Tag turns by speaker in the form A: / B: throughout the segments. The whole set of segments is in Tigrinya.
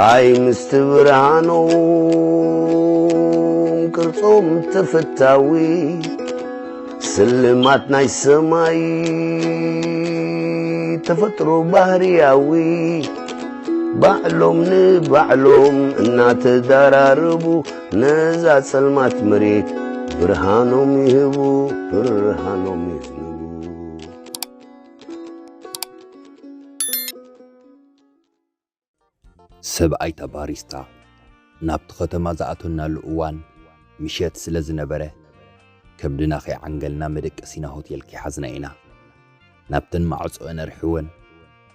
A: አይ ምስትብራኖ ቅርጾም ተፈታዊ ስልማት ናይ ሰማይ ተፈጥሮ ባህርያዊ ባዕሎም ንባዕሎም እናተዳራረቡ ነዛ ጸልማት መሬት ብርሃኖም ይህቡ ብርሃኖም ይህቡ
B: ሰብኣይ ተባሪስታ ናብቲ ከተማ ዝኣተናሉ እዋን ምሸት ስለ ዝነበረ ከብድና ከይዓንገልና መደቀሲና ሆቴል ከይሓዝና ኢና ናብተን ማዕጾአን ኣርሕወን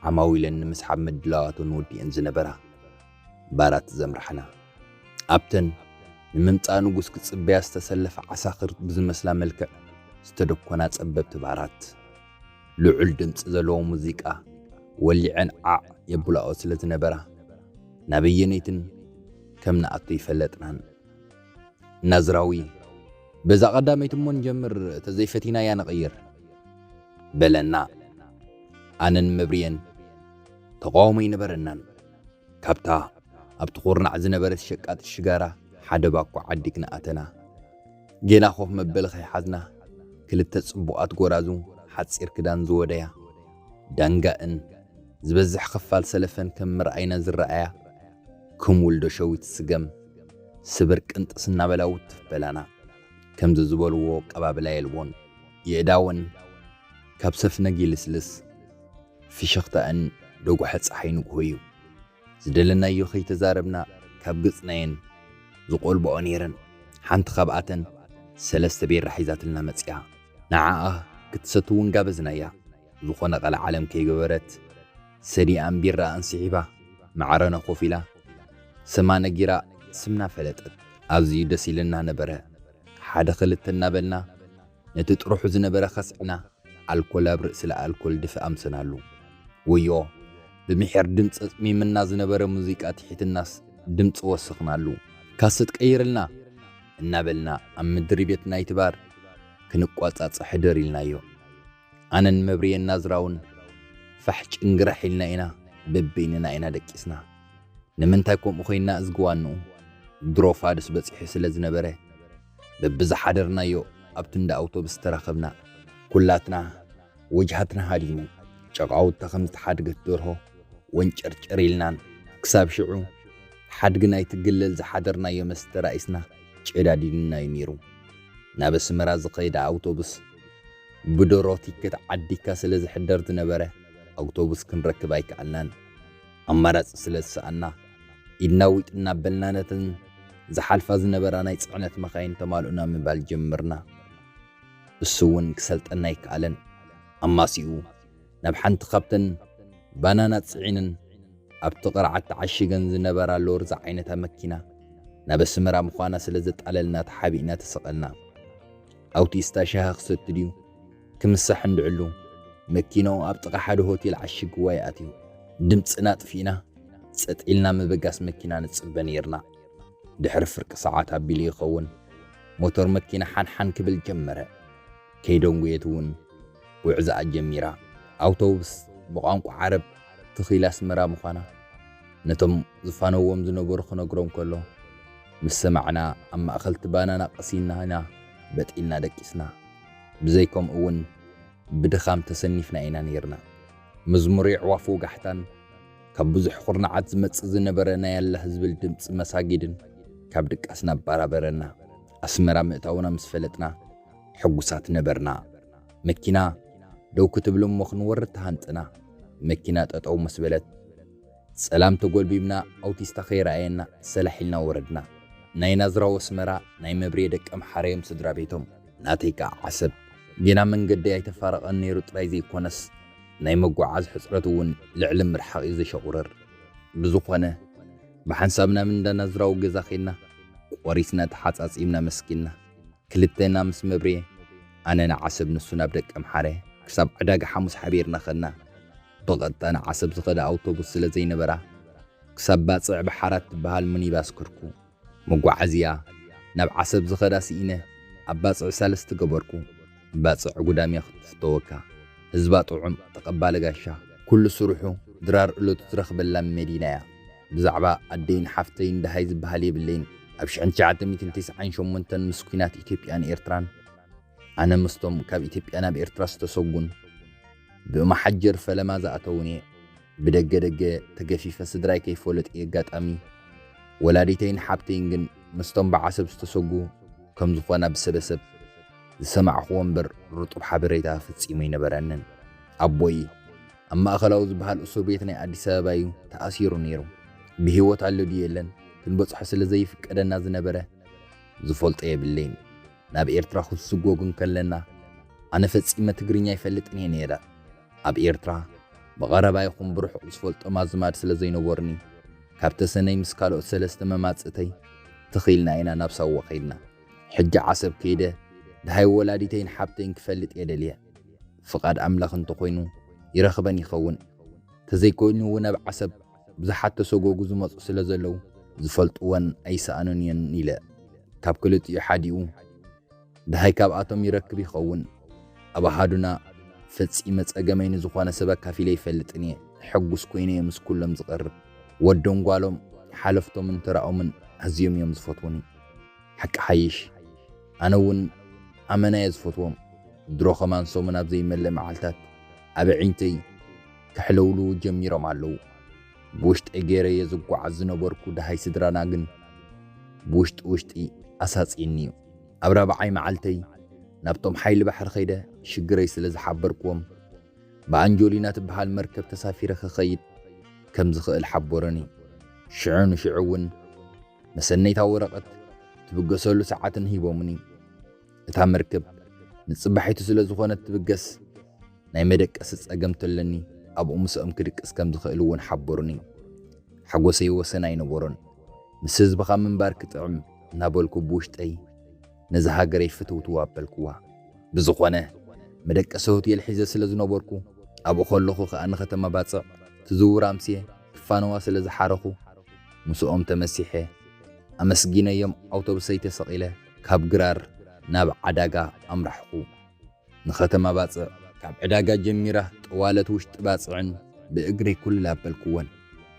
B: ዓማዊለን ንምስሓብ ምድላዋትን ወዲአን ዝነበራ ባራት ዘምርሐና ኣብተን ንምምፃእ ንጉስ ክጽበያ ዝተሰለፈ ዓሳኽር ብዝመስላ መልክዕ ዝተደኮና ጸበብቲ ባራት ልዑል ድምፂ ዘለዎ ሙዚቃ ወሊዐን ዓዕ የብላኦ ስለ ዝነበራ ናበየነይትን ከም ንኣቶ ይፈለጥናን ናዝራዊ በዛ ቀዳመይት እሞ ንጀምር ተዘይፈቲና ያ ነቐይር በለና ኣነን መብርየን ተቃውሞ ይነበረናን ካብታ ኣብቲ ኹርናዕ ዝነበረት ሸቃጥ ሽጋራ ሓደ ባኮ ዓዲክ ንኣተና ጌና ኾፍ መበል ኸይሓዝና ክልተ ጽቡቓት ጎራዙ ሓፂር ክዳን ዝወደያ ዳንጋእን ዝበዝሕ ክፋል ሰለፈን ከም ምርኣይና ዝረኣያ ከም ውልዶ ሸዊት ስገም ስብር ቅንጥስ እናበላውት ትበላና ከም ዝበልዎ ቀባብላ የልቦን የእዳወን ካብ ሰፍነጊ ልስልስ ፍሽኽታእን ደጓሐ ፀሓይ ንጉሆዩ ዝደለናዮ ኸይተዛረብና ካብ ገጽናየን ዝቖልብኦ ነይረን ሓንቲ ካብኣተን ሰለስተ ቢራ ሒዛትልና መጽያ ንዓኣ ክትሰትውን ጋበዝናያ ዝኾነ ቐል ዓለም ከይገበረት ሰዲኣን ቢራ እንስሒባ ማዕረና ኮፍ ኢላ ሰማነ ጊራ ስምና ፈለጠት ኣብዚዩ ደስ ኢለና ነበረ ሓደ ክልተ እናበልና ነቲ ጥሩሑ ዝነበረ ኸስዕና ኣልኮል ኣብ ርእሲ ለኣልኮል ድፍእ ኣምሰናሉ ወዮ ብምሕር ድምፂ ጽሚምና ዝነበረ ሙዚቃ ትሒትናስ ድምፂ ወስኽናሉ ካሰት ቀይርልና እናበልና ኣብ ምድሪ ቤት ናይቲ ባር ክንቋጻጽሕ ሕደር ኢልናዮ ኣነን መብርየን ናዝራውን ፋሕ ጭንግራሕ ኢልና ኢና በበይንና ኢና ደቂስና ንምንታይ ከምኡ ኾይና እዝግዋንኡ ድሮ ፋድስ በፂሑ ስለ ዝነበረ በብዝሓደርናዮ ኣብቲ እንዳ ኣውቶብስ ተራኸብና ኩላትና ወጅሃትና ሃዲሙ ጨቃውታ ከም ዝተሓድገት ደርሆ ወንጨርጨር ኢልናን ክሳብ ሽዑ ሓድግ ናይ ትግለል ዝሓደርናዮ መስተ ራእስና ጨዳዲድናዮ ነይሩ ናብ ኣስመራ ዝኸይዳ ኣውቶብስ ብደሮ ቲኬት ዓዲካ ስለ ዝሕደር ዝነበረ ኣውቶብስ ክንረክብ ኣይከኣልናን ኣማራፂ ስለ ዝሰኣና ኢድና ዊጥ እናበልና ነተን ዝሓልፋ ዝነበራ ናይ ጽዕነት መኻይን ተማልኡና ምባል ጀምርና እሱ እውን ክሰልጠና ይከኣለን ኣማሲኡ ናብ ሓንቲ ካብተን ባናና ጽዒንን ኣብቲ ቕርዓት ተዓሽገን ዝነበራ ሎርዛ ዓይነታ መኪና ናብ ኣስመራ ምዃና ስለ ዘጣለልና ተሓቢእና ተሰቐልና ኣውቲስታ ሻሃ ክሰቲ ድዩ ክምሳሕ እንድዕሉ መኪናው ኣብ ጥቓ ሓደ ሆቴል ዓሽግዋ ይኣትዩ ድምፅና ጥፊና ጸጥ ኢልና ምብጋስ መኪና ንጽበ ነይርና ድሕሪ ፍርቂ ሰዓት ኣቢሉ ይኸውን ሞተር መኪና ሓንሓን ክብል ጀመረ ከይደንጉየት እውን ውዕዛኣ ጀሚራ ኣውቶቡስ ብቋንቋ ዓረብ ትኺላ ኣስመራ ምዃና ነቶም ዝፋነዎም ዝነበሩ ክነግሮም ከሎ ምስ ሰማዕና ኣብ ማእኸልቲ ባናና ቀሲናና በጢልና ደቂስና ብዘይከም እውን ብድኻም ተሰኒፍና ኢና ነይርና መዝሙር ይዕዋፉ ጋሕታን ካብ ብዙሕ ኹርናዓት ዝመጽእ ዝነበረ ናይ ኣላህ ዝብል ድምፂ መሳጊድን ካብ ድቃስና ባራበረና ኣስመራ ምእታውና ምስ ፈለጥና ሕጉሳት ነበርና መኪና ደው ክትብል እሞ ክንወርድ ተሃንጥና መኪና ጠጠው ምስ በለት ሰላም ተጎልቢብና ኣውቲስታ ኸይረኣየና ሰላሒልና ወረድና ናይ ናዝራዊ ኣስመራ ናይ መብርየ ደቀ መሓረዮም ስድራ ቤቶም ናተይካ ዓሰብ ጌና መንገዲ ኣይተፋረቐን ነይሩ ጥራይ ዘይኮነስ ናይ መጓዓዝ ሕፅረት እውን ልዕሊ ምርሓቕ እዩ ዘሸቑረር ብዝኾነ ብሓንሳብና ምንዳ ናዝራዊ ገዛ ኸይድና ቆሪስና ተሓፃፂምና መስኪልና ክልተና ምስ መብርየ ኣነ ንዓሰብ ንሱ ናብ ደቀ መሓረ ክሳብ ዕዳጋ ሓሙስ ሓቢርና ኸድና ብቐጥታ ንዓሰብ ዝኸደ ኣውቶቡስ ስለ ዘይነበራ ክሳብ ባፅዕ ብሓራት ትበሃል ሚኒባስ ክርኩ መጓዓዝያ ናብ ዓሰብ ዝኸዳ ሲኢነ ኣብ ባፅዕ ሳለስተ ገበርኩ ባፅዕ ጉዳምያ ክትፍተወካ ህዝባ ጥዑም ተቐባለ ጋሻ ኩሉ ስሩሑ ድራር እሎቱ ዝረኽበላ መዲና እያ بزعبا أدين حفتين دهاي زبهالي باللين أبش عن شعات 298 مسكينات إثيوبيان إيرتران أنا مستم كاب إثيوبيانا بإيرتراس تسوقون بما حجر فلما زأتوني بدق تجفيف سدراي كيف ولت إيجات أمي ولاديتين حابتين جن مستم بعصب تسوقو كم زفانا بسبسب سمع خوانبر رطب حبريتها في تسيمين برنن أبوي أما أخلاوز بهالأسر بيتنا أديس أبايو تأثير نيرو بهوت على ديالن كنبص حصل زي فك أدنا زنبرة زفولت إيه بالليل ناب إيرترا خد سجوجن كلنا أنا فتسيمة تجريني يفلتني نيرا أب إيرترا بغربا يخون بروح زفولت أما زماد سلزين ورني كابت سنة مسكالو سلست ممات ستي تخيلنا إنا نبسا وخيلنا حج عصب كيده دهاي ولاديتين حابتين كفلت إيداليا فقاد أملاخ انتقوينو يرخبني خون تزيكونو ونب عصب بزحات تسوقو زمات سلزلو زفلت وان أيسا أنونيان نيلا كاب كلت يحاديو دهاي كاب آتم يركب يخون أبا هادونا فتسيمة أجمعين زخوانا سبك كافيلي فلتني حقوس كويني يمس كلهم زقرب ودون قالهم حالفتو من ترى من هزيوم يوم زفوتوني حق حيش أنا ون أمنا يزفوتوهم دروخ مان صومن أبزي ملة معالتات أبعينتي كحلولو جميرو معلو بوشت إجيري يزقو عزنو بركو دهاي سدرانا جن بوشت أساس إنيو أبرا بعي معالتي نبتم حيل بحر خيدة شجري سلز حبركوم بعنجولينا تبهال مركب تسافير خخيد كم زخل حبورني شعون وشعون مسنيتها ورقت تبقسولو ساعات هيبومني اتا مركب نتصبحيتو سلزخونت تبقس ناي مدك أسس أقمتلني أبو مسأم كدك اسكم زخلون حبورني حقوسي وسناي نبورن مسز بخا من بارك طعم نابولكو بوشت أي نزها قري فتوتو وابلكوا بزخونه مدك أسوتي الحزة سلزنبوركو أبو خلوخو خأن ختم باتصع تزور أمسيه كفانوا سلز حارخو مسؤوم تمسيحه أمسجينا يوم أوتوبسي تسقيله كاب قرار ناب عداقة أمرحقو نختم باتصع كاب عداقة جميرة طوالت وشت باتصعن بإقري كل لابلكوان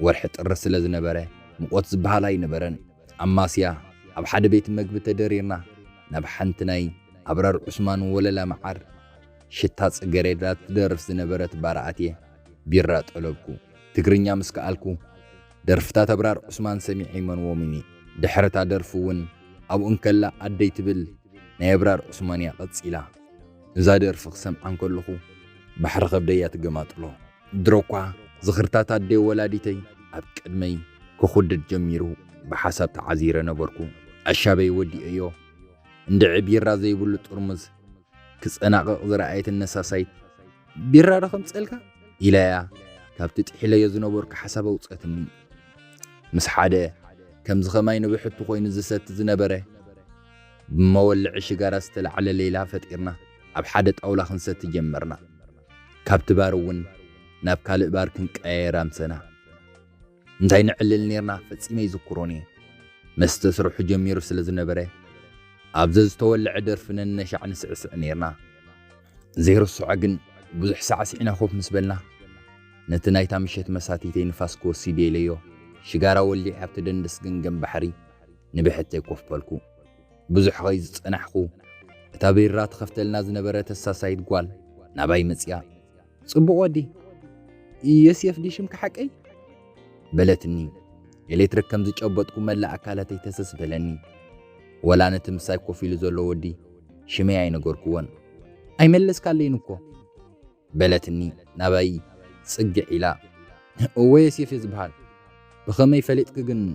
B: ورحت الرسل زنبره مقوت زبهالاي نبرن أماسيا أب حد بيت مقب تدريرنا ناب حنتناي أبرار عثمان ولا معار شتات قريدات درف زنبرت بارعاتيه بيرات ألوبكو تقرينيا مسكالكو درفتات أبرار عثمان سميعي من ومني دحرتا درفون أبو انكلا عديت بل نيبرار عثمانيا قدسيلا زادر فقسم عن كلخو بحر غبديات قماطلو دروكوا زخرتات عدي ولاديتي أبقدمي كخدد جميرو بحسب تعزير نبركو الشابي ودي أيو اندعي بيرا زي بلو ترمز كس أنا غرأيت النساسايت بيرا رقم تسألك إلايا كابت تحيلا يزنبورك حسب وصقتني مس حدا كم زخماي نبحث خوين زست زنبره بمولع شجره استلعل ليله فتيرنا اب حدا طاولا خنست جمرنا كابت بارون ناب كالئ بار كنقير امسنا انتي نعلل نيرنا فصيمه يذكروني مستسرح جمير سلازنبره ابزز تولع درفن نشع نسعس نيرنا زيرو السعقن بزح ساعه سعنا خوف مسبلنا نتنايتا مشيت مساتيتي نفاسكو سيدي ليو شجارة واللي حبت دندس جنب بحري نبحت يكوف بالكو بزح غيز صنحخو تابيرات خفتلنا زنبره تساسايد قال نباي مصيا صبو ودي يسيف ديشم كحقي بلتني الكتريك كم زጨበጥኩ ملا አካላተይ ተሰስበለኒ ولا نتمساي كوفي لزلو ودي شمي አይነገርኩወን አይመለስ ካለኝ እኮ بلتني نباي صقع إلى ويسيف يزبሃል بخمي فليتك جن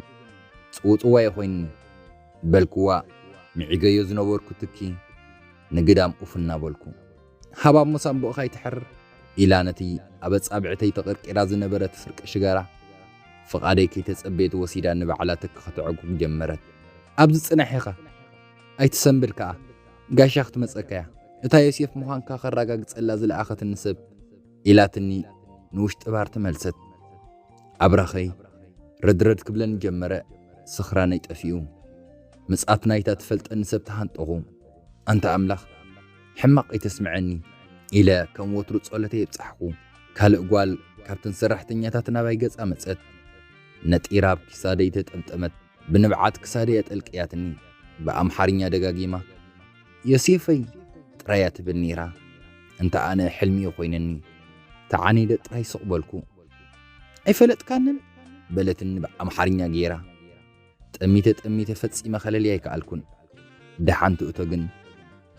B: صوتوا يخوين بلكوا معيجي زنبوركو تكي نقدام أفنا بلكو حباب مصاب بأخي تحر إلى نتي أبد أبعتي تقرق إراز نبرة تفرق شجرة فقاديكي تسأبيت وسيدا نبعلاتك خطعكم جمرت أبد صنحيخة أي تسنبلكا قاش أخت مسأكا إتا يسيف مخانكا خراقا قتسألا زل آخة النسب إلى تني نوش تبار تملست أبرخي ردرد كبلن جمرة سخراني تأفيو مسقاتنا يتفلت النسب تهانتغو أنت أملخ حمق يتسمعني إلى كم وترد صولتي يبصحكو كالقوال كابتن سرحتنياتاتنا بايقز أمتسأت نطيراب كسادي تطمطمت بنبعات كسادي أتلقياتني بأمحارኛ دغاغيما يسيفي ጥራያት ብኒራ እንተ ኣነ ሕልሚ ኮይነኒ ተዓኒደ ጥራይ ስቕበልኩ ኣይፈለጥካንን በለትን በኣምሓርኛ ጌራ ጠሚተ ፈጺመ ኸለል ኣይከኣልኩን ደሓንቲ እቶ ግን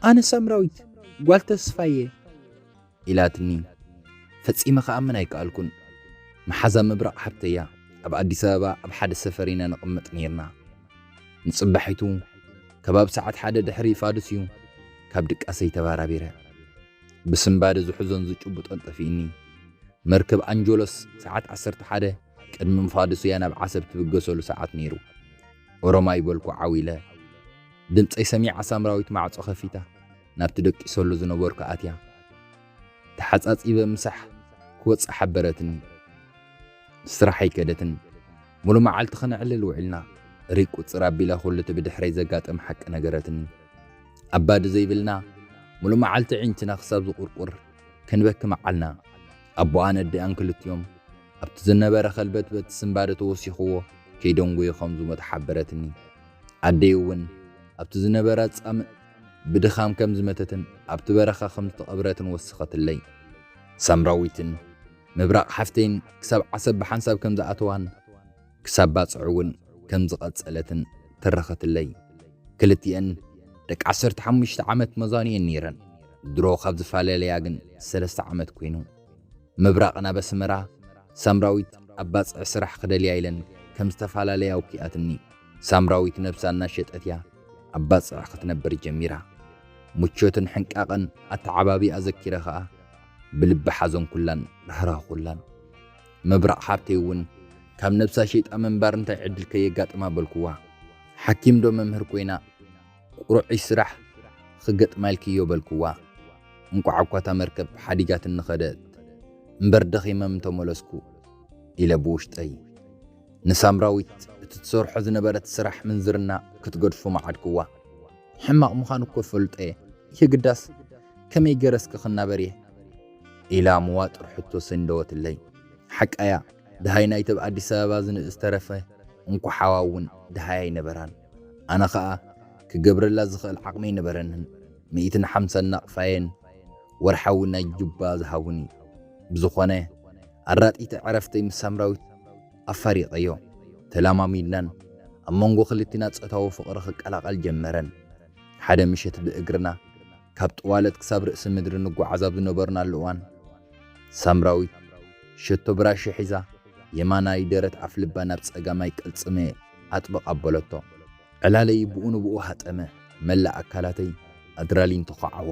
B: ኣነ ሰምራዊት ጓል ተስፋየ ኢላትኒ ፈጺመ ከኣምን ኣይከኣልኩን መሓዛ ምብራቕ ሓብተያ ኣብ ኣዲስ ኣበባ ኣብ ሓደ ሰፈሪና ንቕመጥ ነርና ንጽባሒቱ ከባብ ሰዓት ሓደ ድሕሪ ፋዱስ እዩ ካብ ድቃሰይ ተባራቢረ ብስምባደ ዝሕዞን ዝጭቡጦን ጠፊእኒ መርከብ አንጆሎስ ሰዓት 11 ቅድሚ ፋዱስያ ናብ ዓሰብ ትብገሰሉ ሰዓት ነይሩ ኦሮማይ በልኩ ዓዊለ ድምፀይ ሰሚዓ ሳምራዊት ማዕጾ ኸፊታ ናብቲ ደቂሰሉ ዝነበርኩ ኣትያ ተሓጻጺበ ምሳሕ ክወጽእ ሓበረትኒ ስራሕ ኣይከደትን ሙሉ መዓልቲ ኸነዕልል ውዒልና ሪቅ ቁፅር ኣቢላ ኩሉ ብድሕረይ ዘጋጠም ሓቂ ነገረትኒ ኣባዲ ዘይብልና ሙሉ መዓልቲ ዒንትና ክሳብ ዝቁርቁር ክንበክ መዓልና ኣቦኣ ነዲኣን ክልትዮም ኣብቲ ዝነበረ ኸልበትበት ስምባደ ተወሲኽዎ ከይደንጎዮ ኸምዙ መተሓበረትኒ ኣደይ እውን ኣብቲ ዝነበረ ጻምእ ብድኻም ከም ዝመተትን ኣብቲ በረኻ ከም ዝተቐብረትን ወስኸትለይ ሳምራዊትን ምብራቕ ሓፍተይን ክሳብ ዓሰብ ብሓንሳብ ከም ዝኣተዋን ክሳብ ባፅዑ እውን ከም ዝቐጸለትን ተረኸትለይ ክልቲአን ደቂ 15 ዓመት መዛኒየን ነይረን ድሮ ካብ ዝፈላለያ ግን 3 ዓመት ኮይኑ ምብራቕና በስመራ ሳምራዊት ኣብ ባፅዕ ስራሕ ክደልያ ኢለን ከም ዝተፈላለያ ውኪኣትኒ ሳምራዊት ነብሳና ሸጠትያ ኣብ ባፅዕ ክትነብር ጀሚራ ሙቾትን ሕንቃቐን ኣተዓባቢኣ ዘኪረ ኸኣ ብልቢ ሓዘን ኩላን ራህራህ ኩላን ምብራቕ ሓብተይ እውን ካብ ነብሳ ሸይጣ መንባር እንታይ ዕድል ከየጋጥማ በልኩዋ ሓኪም ዶ መምህር ኮይና ቁሩዕ ስራሕ ክገጥማልክዮ በልኩዋ እንቋዓኳታ መርከብ ሓዲጋት እንኸደት እምበር ደኺመም ተመለስኩ ኢለ ብውሽጠይ ንሳምራዊት እቲ ትሰርሖ ዝነበረት ስራሕ ምንዝርና ክትገድፎ መዓድክዋ ሕማቕ ምዃኑ እኮ ፈልጠ የግዳስ ከመይ ገረስክ ክናበርየ ኢላ መዋጥር ሕቶ ሰንደወትለይ ሓቃያ ድሃይ ናይቲ ኣብ ኣዲስ ኣበባ ዝንእስተረፈ እንኳ ሓዋውን ድሃይ ኣይነበራን ኣነ ኸኣ ክገብረላ ዝኽእል ዓቕመይ ነበረንን 150 ናቕፋየን ወርሓዊ ናይ ጅባ ዝሃውኒ ብዝኾነ ኣራጢተ ዕረፍተይ ምስ ሳምራዊት ኣፋሪቐዮ ተላማሚድናን ኣብ መንጎ ክልቲና ጾታዊ ፍቕሪ ክቀላቐል ጀመረን ሓደ ምሸት ብእግርና ካብ ጥዋለት ክሳብ ርእሲ ምድሪ ንጓዓዝ ኣብ ዝነበርናሉ እዋን ሳምራዊት ሸቶ ብራሽ ሒዛ የማናይ ደረት ኣፍ ልባ ናብ ጸጋማይ ቅልጽመ ኣጥብቕ ኣበለቶ ዕላለይ ብኡ ሃጠመ መላእ ኣካላተይ ኣድራሊን ተኸዓዎ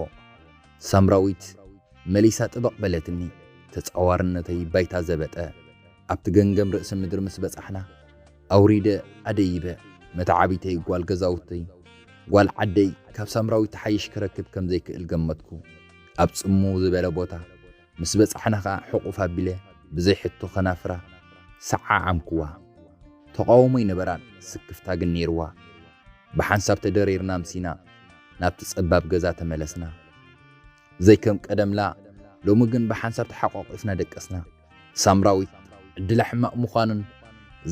B: ሳምራዊት መሊሳ ጥበቕ በለትኒ ተጻዋርነተይ ባይታ ዘበጠ ኣብቲ ገንገም ርእሲ ምድሪ ምስ በጻሕና ኣውሪደ ኣደይበ መታዓቢተይ ጓል ገዛውተይ ጓል ዓደይ ካብ ሳምራዊት ሓይሽ ክረክብ ከም ዘይክእል ገመትኩ ኣብ ጽሙ ዝበለ ቦታ ምስ በጻሕና ኸዓ ሕቑፍ ኣቢለ ብዘይ ሕቶ ኸናፍራ ሰዓ ዓምክዋ ተቃውሞ ይነበራን ስክፍታ ግን ነይርዋ ብሓንሳብ ተደሪርና ምሲና ናብቲ ጸባብ ገዛ ተመለስና ዘይከም ቀደምላ ሎሚ ግን ብሓንሳብ ተሓቋቂፍና ደቀስና ሳምራዊት ዕድላ ሕማቕ ምዃኑን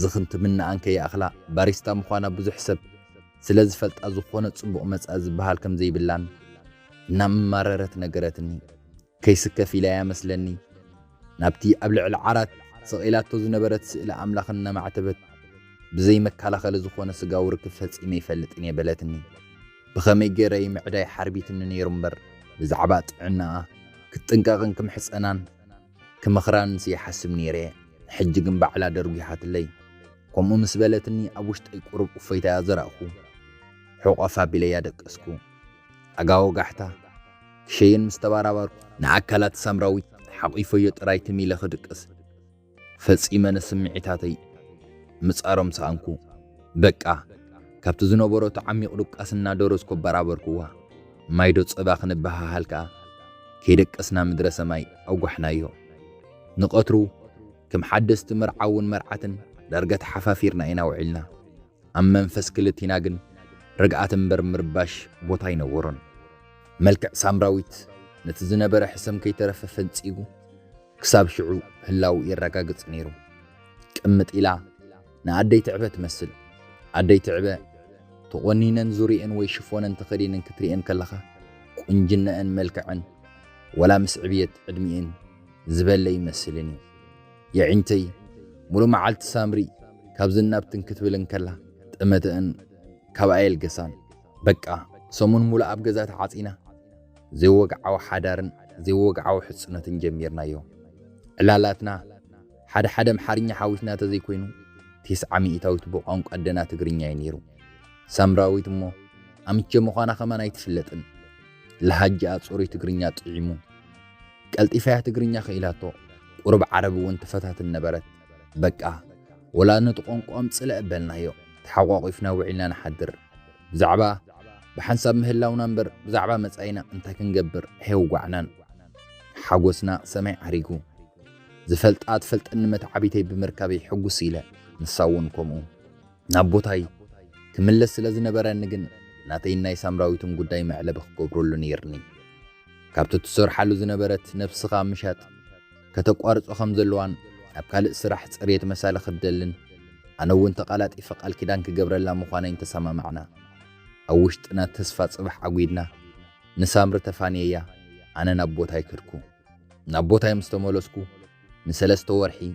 B: ዝኽንትምናኣን ከይኣኽላ ባሪስታ ምዃና ብዙሕ ሰብ ስለ ዝፈልጣ ዝኾነ ጽቡቕ መጻእ ዝበሃል ከም ዘይብላን እናመማረረት ነገረትኒ ከይስከፍ ኢላያ መስለኒ ናብቲ ኣብ ልዕሊ ዓራት ሰቒላቶ ዝነበረት ስእሊ ኣምላኽ እናማዕተበት ብዘይ መከላኸሊ ዝኾነ ስጋዊ ርክብ ፈጺመ ይፈልጥን የበለትኒ ብኸመይ ገይረይ ምዕዳይ ሓርቢትኒ ነይሩ እምበር ብዛዕባ ጥዕናኣ ክትጥንቀቕን ክምሕፀናን ክመኽራን ስየሓስብ ነይረ ሕጂ ግን ባዕላ ደርጊሓትለይ ከምኡ ምስ በለትኒ ኣብ ውሽጠይ ቁሩብ እፎይታ ዘረእኹ ሕቆፋ ቢለያ ደቀስኩ ኣጋዎ ጋሕታ ክሸይን ምስ ተባራባርኩ ንኣካላት ሳምራዊት ሓቂፎዮ ጥራይ ትሚለ ክድቅስ ፈጺመ ንስምዒታተይ ምጻሮም ሰኣንኩ በቃ ካብቲ ዝነበሮ ተዓሚቕ ድቃስና ደረስኮ በራበርኩዋ ማይዶ ጸባ ክንበሃሃል ከዓ ከይደቀስና ምድረ ሰማይ ኣጓሕናዮ ንቐትሩ ከም ሓደስቲ መርዓውን መርዓትን ዳርጋ ተሓፋፊርና ኢና ውዒልና ኣብ መንፈስ ክልቲና ግን ርግኣት እምበር ምርባሽ ቦታ ይነወሮን መልክዕ ሳምራዊት ነቲ ዝነበረ ሕሰም ከይተረፈ ፈንጺጉ ክሳብ ሽዑ ህላው የረጋግጽ ነይሩ ቅምጥ ኢላ نعدي تعبة تمثل عدي تعبة تغنينن زوريئن ويشفونن تخدينن كتريئن كلخا قنجنن ملكعن ولا مسعبية عدميئن زبال لي يمثلني يا عينتي ملو معالت سامري كابزنا بتنكتبلن كلا تأمتن كابايل قسان بقى سمون ملو أبقزات عاطينا زي وقعو حدارن زي وقعو حسنة جميرنا يوم علالاتنا حد محارين حاوشنا تزي كوينو 900 بقانق قدنا تقرين ينيرو سامراويت مو أمتش مخانا خمان يتفلتن لهجة أتصوري تقرين يطعيمو قلت إفاية تقرين خيلاتو قرب عرب وانت فتحت النبرت بقى ولا نتقانق أمتسل أبلنا يو تحواقفنا وعلنا نحدر بزعبا بحنساب مهلا وننبر بزعبا مسعينا انت كنقبر هيو قعنان حاقوسنا سمع عريقو زفلت فلت ان متعبيتي بمركبي حقوس إلى نصاونكمو نابوتاي كملس لزنبرا نجن ناتينا يسامراويتون قداي معلبخ قبرولو نيرني كابتو تسور حالو زنبرت نفسخا مشات كتقوارت أخم زلوان أبكال إسراح تسريت مسالة خدلن أنا وانت قالت إفقال كدان كقبر الله مخوانا انتسامة معنا أوشتنا تسفات صبح عقيدنا نسامر تفانية أنا نابوتاي كركو نابوتاي مستمولسكو نسلستو ورحي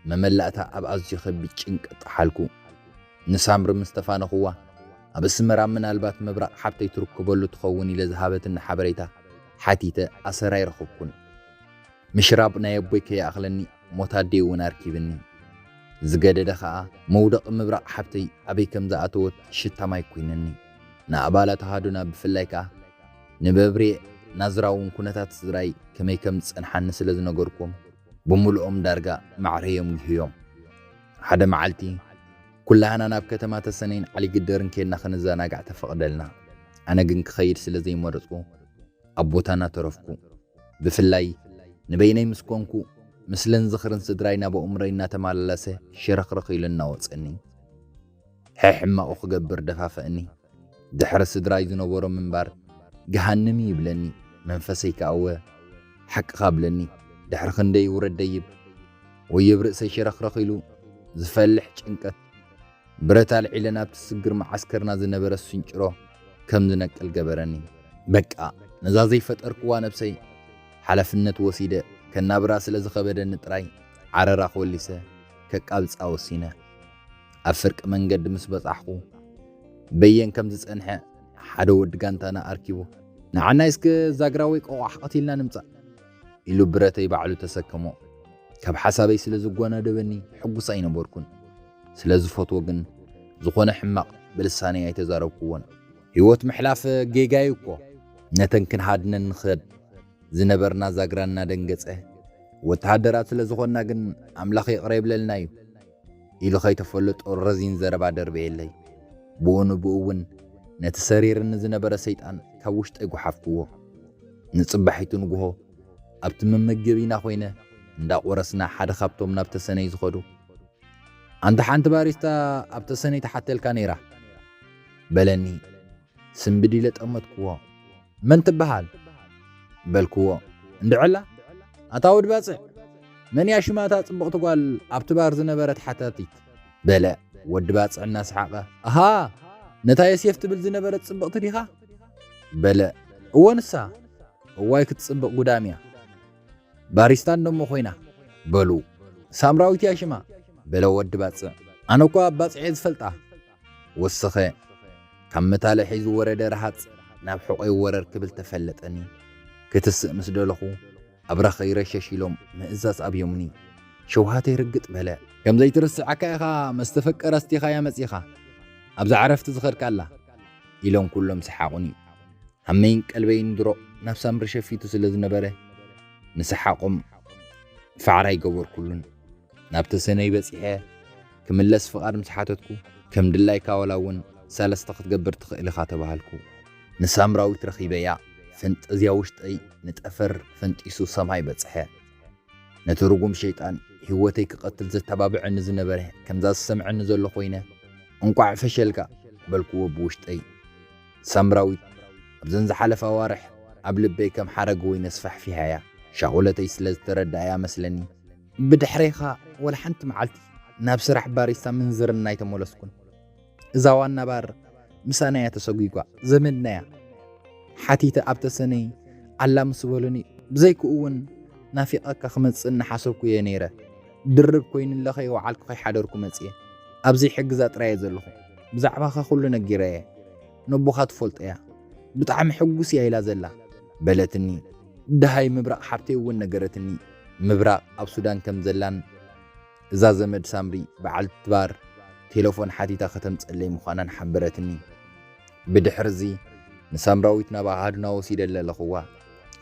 B: مملأتا أبعز يخبي تشنك أطحالكو نسامر مستفان أخوة أبسمرا من البات مبرق حبتا يتركو بلو تخوني لذهابة النحبريتا حاتيتا أسراي رخوكون مشرابنا يبويك يا أخلني موتادي وناركيبني زقادة دخاء مودق مبرق حبتي أبي كم زاعتوت شتا ما يكوينني نأبالة هادونا بفلايكا نببري نزراون كونتات زراي كمي كم تسنحن سلزنا قركم بملؤم دارقا معريم ويهيوم حدا معالتي كلها أنا نابكتما تسنين علي قدرن كينا خنزانا قاعد تفقدلنا أنا قنك خير سلزي مرزقو أبوتانا ترفكو بفلاي نبيني مسكونكو مثلن زخرن سدراينا بأمرينا تماللسه شرخرخي لنا وصني حما أخ قبر دفافني دحر سدراي زنبور منبار جهنمي يبلني منفسي كأوه حق قابلني دحر خندي ورد ديب ويبرئسي شرخرخيلو زفلح جنكت برتال علنا بتسقر معسكرنا زنبر السنجرو كم زنك القبرني بقى نزازي فتركوا نفسي حلفنة وسيدة كنا براس لزخبد النطراي عررا خوليسه كقابص اوسينا افرق منقد مسبص احقو بين كم زصنحه حدا ود غانتانا اركيبو نعنا اسك زاغراوي قوا حقتيلنا نمصا إلو برتي بعلو تسكمو كب حسابي سلازغوانا دبني حقوس اي نبركون سلازفوت وغن زخونه حماق بلساني ايتزاربكون هيوت محلاف جيجايكو نتنكن حدنا نخد زنبرنا زاغرانا دنگصه وتحدرات لزخونا غن املاخ يقريب للنايو إلو خي تفلط رزين زربا دربي لي بونو بوون نتسرير نزنبر سيطان كوشت ايغو حفكو نصبحيتو نغو ابت ممغبينا خوينه اندا قرسنا حد خبطوم نابتسني زخدو انت حنت باريستا ابتسني تحتل كانيرا بلني سنبدي لطمتكو من تبحال بلكو اندعلا اتاود باصع من يا شماتا صبقت قال ابتبار زنبرت حتاتيت بلا ود باصع الناس حقه اها نتا يسيفت بل زنبرت صبقت ديها بلا ونسا واي كتصبق قداميا باريستان دمو خوينا بلو سامراويت يا شما بلا ود باصع انا كو باصع يزفلطا وسخه كمتاله حيز ورد رحات ناب حقي ورر كبل تفلطني كتسق مسدلخو أبرخ يرششيلهم مئزاز أبيومني شوهاتي رقت بلا كم زي ترسع كايخا مستفكر استيخا يا مسيخا أبزا عرفت زخر كالله إلهم كلهم سحاقوني همين قلبين درو نفس أمر شفيتو سلز نبره نسحاقهم فعراي قبور كلهم نابت سنة بسيحة كملس فقار مسحاتتكو كم دلاي كاولاون سالس تقبر تخيل خاتبهالكو نسامراوي ترخيبيا فنت ازياوشت اي نتأفر فنت يسو سماي بصحه نترغم شيطان هوتي كقتل زتبابع نزنبره كم ذا سمع نزل خوينه انقع فشلكا بلكو بوشت اي سامراوي ابزنز حلف وارح قبل بي كم حرق وينسفح فيها يا شغلتي سلز تردايا مسلني بدحريخا ولا حنت معلتي
C: ናብ ስራሕ ባሪስታ ምንዝርና ይተመለስኩን እዛ ዋና ባር ምሳናያ ተሰጉይጓ ዘመድናያ ሓቲተ ኣብተሰነይ ኣላ ምስ በሉኒ ብዘይክውን ናፊቐካ ክመፅእ ሓሰብኩ እየ ነይረ ድርብ ኮይኑ ለኸይ ወዓልኩ ከይሓደርኩ መፅየ ኣብዚ ሕግዛ ጥራየ ዘለኹ ብዛዕባኻ ኩሉ ነጊረየ ነቦኻ ትፈልጦ እያ ብጣዕሚ ሕጉስ እያ ኢላ ዘላ በለትኒ ድሃይ ምብራቕ ሓብተይ እውን ነገረትኒ ምብራቕ ኣብ ሱዳን ከም ዘላን እዛ ዘመድ ሳምሪ በዓልቲ ባር ቴሌፎን ሓቲታ ከተምፀለይ ምዃናን ሓበረትኒ ብድሕርዚ ንሳምራዊት ናብ ኣሃዱና ወሲደለ ኣለኽዋ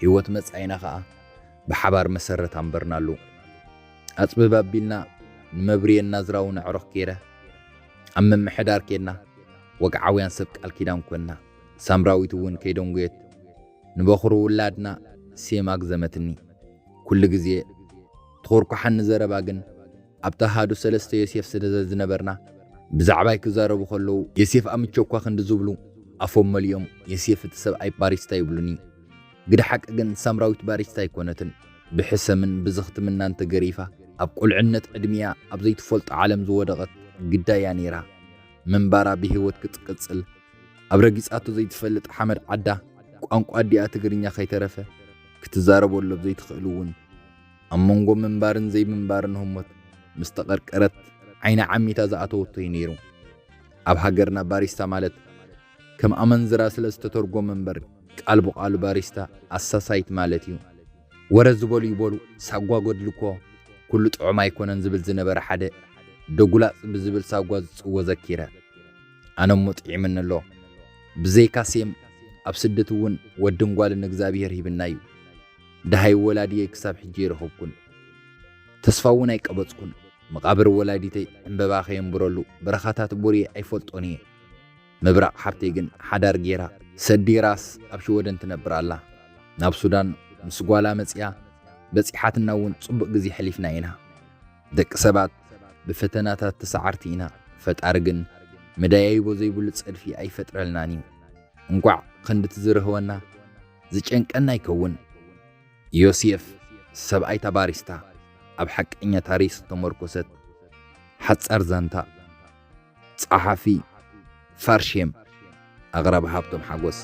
C: ህይወት መጻኢና ከዓ ብሓባር መሰረት ኣንበርናሉ ኣፅብብ ኣቢልና ንመብርየና ዝራው ንዕሮኽ ከይረ ኣብ መምሕዳር ከድና ወግዓውያን ሰብ ቃል ኪዳን ኮንና ሳምራዊት እውን ከይደንጉየት ንበኽሩ ውላድና ሴማግ ዘመትኒ ኩሉ ግዜ ትኹርኩሓኒ ዘረባ ግን ኣብታ ሃዱ ሰለስተ ዮሴፍ ስለ ዝነበርና ብዛዕባይ ክዛረቡ ከለዉ ዮሴፍ ኣምቸኳ ክንዲ ዝብሉ ኣፎም መሊኦም ዮሴፍ እቲ ሰብኣይ ባሪስታ ይብሉኒ ግድሓቂ ግን ሳምራዊት ባሪስታ ኣይኮነትን ብሕሰምን ብዝኽትምናን ተገሪፋ ኣብ ቁልዕነት ዕድሚያ ኣብ ዘይትፈልጦ ዓለም ዝወደቐት ግዳያ ነይራ መንባራ ብህይወት ክትቅፅል ኣብ ረጊፃቱ ዘይትፈልጥ ሓመድ ዓዳ ቋንቋ ዲኣ ትግርኛ ከይተረፈ ክትዛረበሎ ዘይትኽእል እውን ኣብ መንጎ መንባርን ዘይምንባርን ህሞት ምስ ተቐርቀረት ዓይና ዓሚታ ዝኣተወቶ እዩ ነይሩ ኣብ ሃገርና ባሪስታ ማለት ከም ኣመንዝራ ስለ ዝተተርጎመ እምበር ቃል ብቓል ባሪስታ ኣሳሳይት ማለት እዩ ወረ ዝበሉ ይበሉ ሳጓ ጎድልኮ ኩሉ ጥዑም ኣይኮነን ዝብል ዝነበረ ሓደ ደጉላፅ ብዝብል ሳጓ ዝፅዎ ዘኪረ ኣነ ሞ ጥዒምኒ ኣሎ ብዘይካ ሴም ኣብ ስደት እውን ወድን ጓልን እግዚኣብሔር ሂብና እዩ ድሃይ ወላድየ ክሳብ ሕጂ ይረኸብኩን ተስፋ እውን ኣይቀበፅኩን መቃብር ወላዲተይ ዕምበባ ከየንብረሉ በረኻታት ቦርየ ኣይፈልጦን እየ ምብራቕ ሓብተይ ግን ሓዳር ጌራ ሰዲ ራስ ኣብ ሽወደን ትነብር ኣላ ናብ ሱዳን ምስ ጓላ መፅያ በፂሓትና እውን ጽቡቕ ግዜ ሕሊፍና ኢና ደቂ ሰባት ብፈተናታት ተሰዓርቲ ኢና ፈጣሪ ግን መዳያይቦ ዘይብሉ ፀድፊ ኣይፈጥረልናን እዩ እንቋዕ ክንዲ ትዝርህወና ዝጨንቀና ይከውን ዮሴፍ ሰብኣይ ባሪስታ ኣብ ሓቀኛ ታሪክ ተመርኮሰት ሓጻር ዛንታ ጸሓፊ ፋርሼም ኣቕራብ ሃብቶም ሓጎስ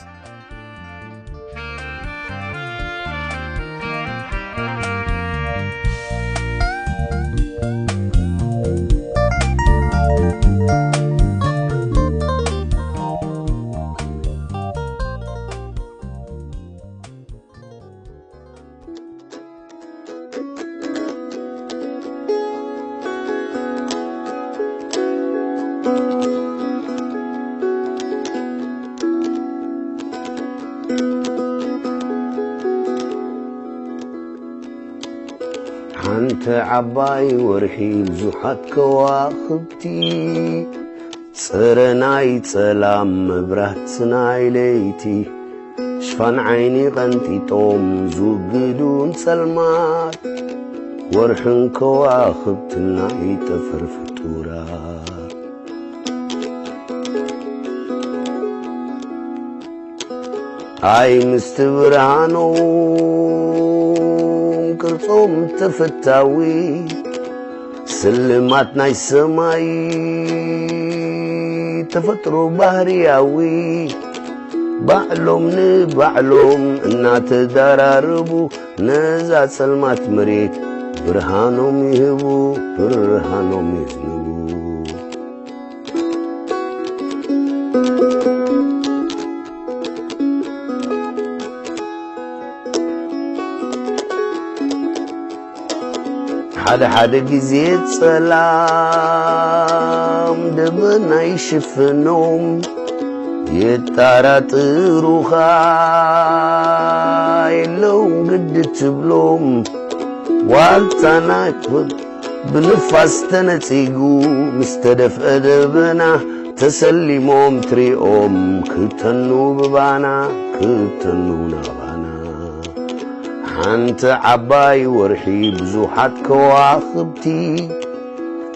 A: ሓንቲ ዓባይ ወርሒ ብዙሓት ከዋኽብቲ ፀረ ናይ ጸላም መብራት ናይ ለይቲ ሽፋን ዓይኒ ቐንጢጦም ዝውግዱን ጸልማት ወርሕን ከዋኽብትን ናይ ጠፈር ፍጡራት ኣይ ምስቲ ብርሃኖም ቅርጾም ተፈታዊ ስልማት ናይ ሰማይ ተፈጥሮ ባህርያዊ ባዕሎም ንባዕሎም እናተዳራርቡ ነዛ ጸልማት መሬት ብርሃኖም ይህቡ ብርሃኖም ይዝንቡ ሓደ ጊዜ ጸላም ደመና ይሽፍኖም የጣራጥሩኻ የለውም ግድ ትብሎም ዋልታና ብንፋስ ተነጺጉ ምስተደፍአ ደበና ተሰሊሞም ትሪኦም ክተኑ ብባና ክተኑ ናባና ሓንቲ ዓባይ ወርሒ ብዙሓት ከዋኽብቲ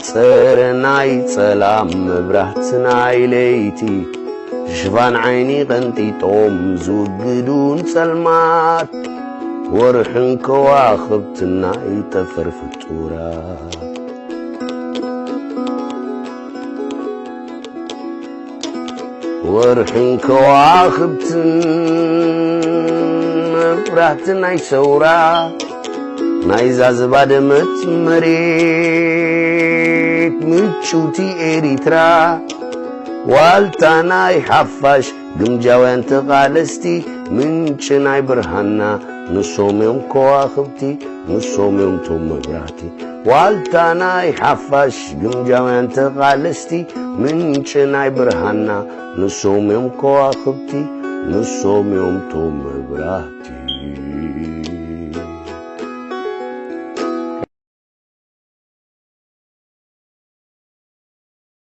A: ፀረ ናይ ጸላም መብራት ናይ ለይቲ ሽፋን ዓይኒ ቐንጢጦም ዝውግዱን ጸልማት ወርሕን ከዋኽብትን ናይ ጠፈር ፍጡራት ወርሕን ከዋኽብትን መብራህቲ ናይ ሰውራ ናይዛ ዝባደመት መሬት ምቹቲ ኤሪትራ ዋልታ ናይ ሓፋሽ ግምጃውያን ተቓለስቲ ምንጭ ናይ ብርሃንና ንሶም እዮም ከዋኽብቲ ንሶም እዮም ቶም መብራህቲ ዋልታ ናይ ሓፋሽ ግምጃውያን ተቓለስቲ ምንጭ ናይ ብርሃንና ንሶም እዮም ከዋኽብቲ ንሶም እዮም ቶም መብራህቲ